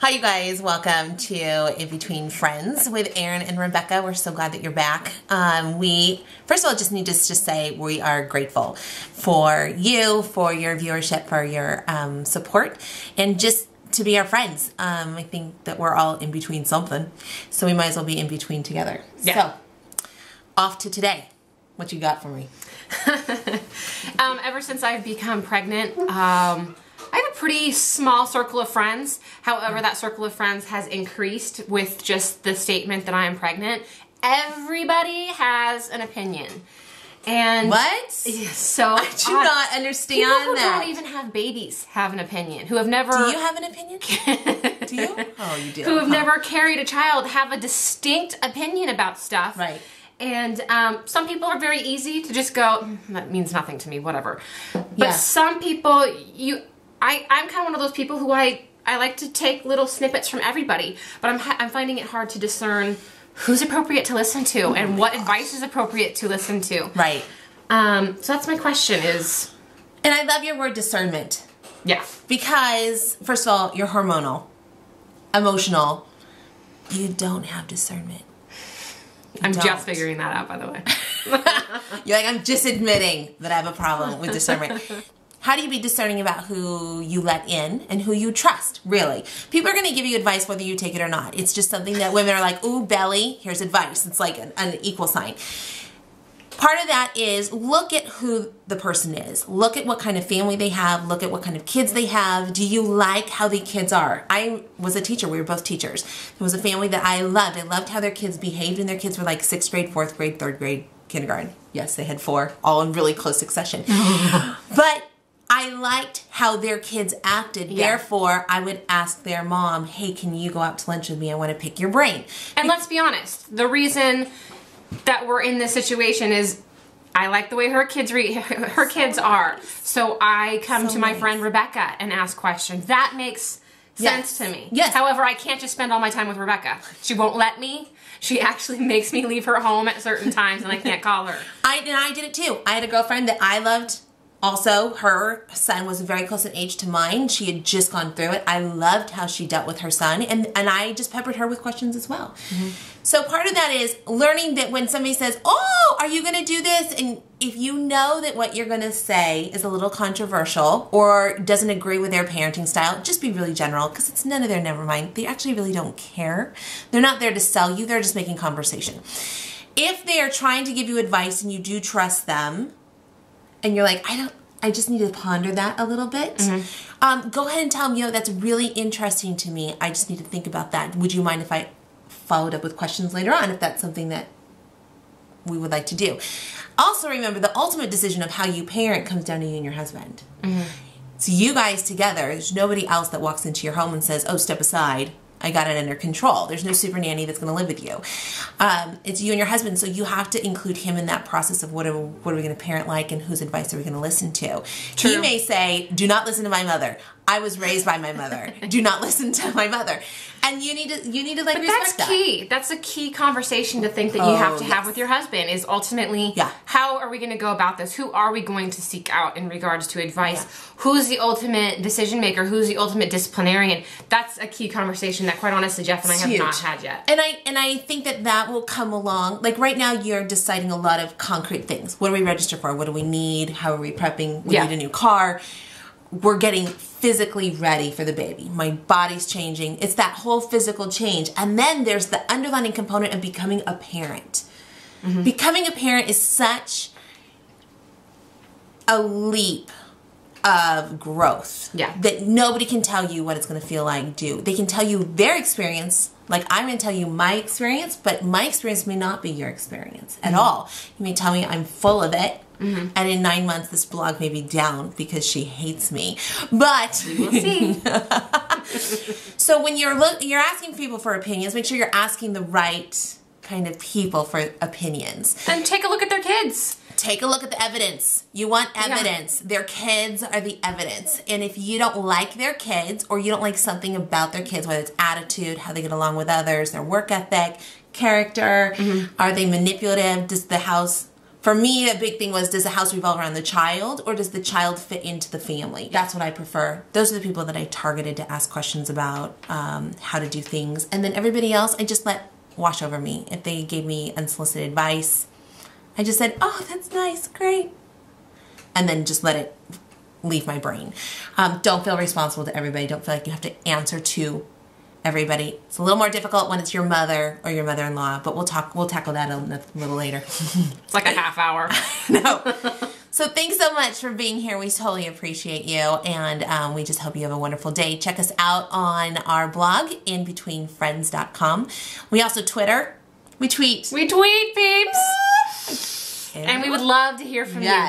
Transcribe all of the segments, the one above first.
Hi, you guys. Welcome to In Between Friends with Erin and Rebecca. We're so glad that you're back. We, first of all, just need to just say we are grateful for you, for your viewership, for your support, and just to be our friends. I think that we're all in between something, so we might as well be in between together. Yeah. So, off to today. What you got for me? Ever since I've become pregnant, I have a pretty small circle of friends. However, that circle of friends has increased with just the statement that I am pregnant. Everybody has an opinion. And What? So I do not understand people who that. don't even have babies have an opinion. Who have never. Do you have an opinion? Do you? Oh, you do. Who have never carried a child have a distinct opinion about stuff. Right. And some people are very easy to just go, that means nothing to me, whatever. But Yeah. some people, I'm kind of one of those people who I like to take little snippets from everybody, but I'm finding it hard to discern who's appropriate to listen to and what advice is appropriate to listen to. Right. So that's my question is... And I love your word discernment. Yeah. Because, first of all, you're hormonal, emotional. You don't have discernment. I'm don't. just figuring that out, by the way. You're like, I'm just admitting that I have a problem with discernment. How do you be discerning about who you let in and who you trust, really? People are going to give you advice whether you take it or not. It's just something that women are like, ooh, belly, here's advice. It's like an equal sign. Part of that is look at who the person is. Look at what kind of family they have. Look at what kind of kids they have. Do you like how the kids are? I was a teacher. We were both teachers. There was a family that I loved. I loved how their kids behaved, and their kids were like 6th grade, 4th grade, 3rd grade, kindergarten. Yes, they had 4, all in really close succession. But I liked how their kids acted. Yeah. Therefore, I would ask their mom, hey, can you go out to lunch with me? I want to pick your brain. And let's be honest, the reason that we're in this situation is I like the way her kids are. So I come to my friend Rebecca and ask questions. That makes sense to me. Yes. However, I can't just spend all my time with Rebecca. She won't let me. She actually makes me leave her home at certain times and I can't call her. I did it too. I had a girlfriend that I loved. Also, her son was very close in age to mine. She had just gone through it. I loved how she dealt with her son, and I just peppered her with questions as well. Mm-hmm. So part of that is learning that when somebody says, oh, are you going to do this? And if you know that what you're going to say is a little controversial or doesn't agree with their parenting style, just be really general, because it's none of their never mind. They actually really don't care. They're not there to sell you. They're just making conversation. If they are trying to give you advice and you do trust them, and you're like, I just need to ponder that a little bit. Mm-hmm. Go ahead and tell them, that's really interesting to me. I just need to think about that. Would you mind if I followed up with questions later on if that's something that we would like to do? Also remember, the ultimate decision of how you parent comes down to you and your husband. Mm-hmm. So you guys together, there's nobody else that walks into your home and says, oh, step aside. I got it under control. There's no super nanny that's going to live with you. It's you and your husband, so you have to include him in that process of what are we going to parent like and whose advice are we going to listen to. True. He may say, do not listen to my mother. I was raised by my mother. Do not listen to my mother. And you need to like, respect that. That's key. That's a key conversation to think that you have to have with your husband is ultimately, how are we going to go about this? Who are we going to seek out in regards to advice? Yeah. Who's the ultimate decision maker? Who's the ultimate disciplinarian? That's a key conversation that, quite honestly, Jeff and I have not had yet. And I think that will come along. Like right now, you're deciding a lot of concrete things. What do we register for? What do we need? How are we prepping? We need a new car. We're getting physically ready for the baby. My body's changing. It's that whole physical change. And then there's the underlying component of becoming a parent. Mm-hmm. Becoming a parent is such a leap of growth that nobody can tell you what it's going to feel like They can tell you their experience. Like, I'm going to tell you my experience, but my experience may not be your experience at all. You may tell me I'm full of it. Mm-hmm. And in 9 months, this blog may be down because she hates me. But we will see. So when you're asking people for opinions, make sure you're asking the right kind of people for opinions. And take a look at their kids. Take a look at the evidence. You want evidence. Yeah. Their kids are the evidence. And if you don't like their kids or you don't like something about their kids, whether it's attitude, how they get along with others, their work ethic, character, are they manipulative? Does the house For me, a big thing was, does the house revolve around the child or does the child fit into the family? That's what I prefer. Those are the people that I targeted to ask questions about how to do things. And then everybody else, I just let wash over me. If they gave me unsolicited advice, I just said, oh, that's nice, great. And then just let it leave my brain. Don't feel responsible to everybody. Don't feel like you have to answer to everybody. It's a little more difficult when it's your mother or your mother-in-law, but we'll tackle that a little later. It's like a half hour. No. So thanks so much for being here. We totally appreciate you, and we just hope you have a wonderful day. Check us out on our blog, inbetweenfriends.com. We also Twitter. We tweet. We tweet, peeps. And we would love to hear from you.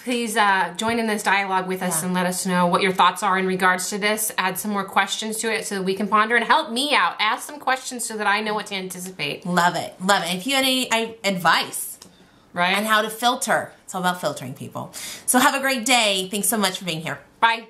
Please join in this dialogue with us and let us know what your thoughts are in regards to this. Add some more questions to it so that we can ponder, and help me out. Ask some questions so that I know what to anticipate. Love it. Love it. If you had any advice on how to filter, it's all about filtering people. So have a great day. Thanks so much for being here. Bye.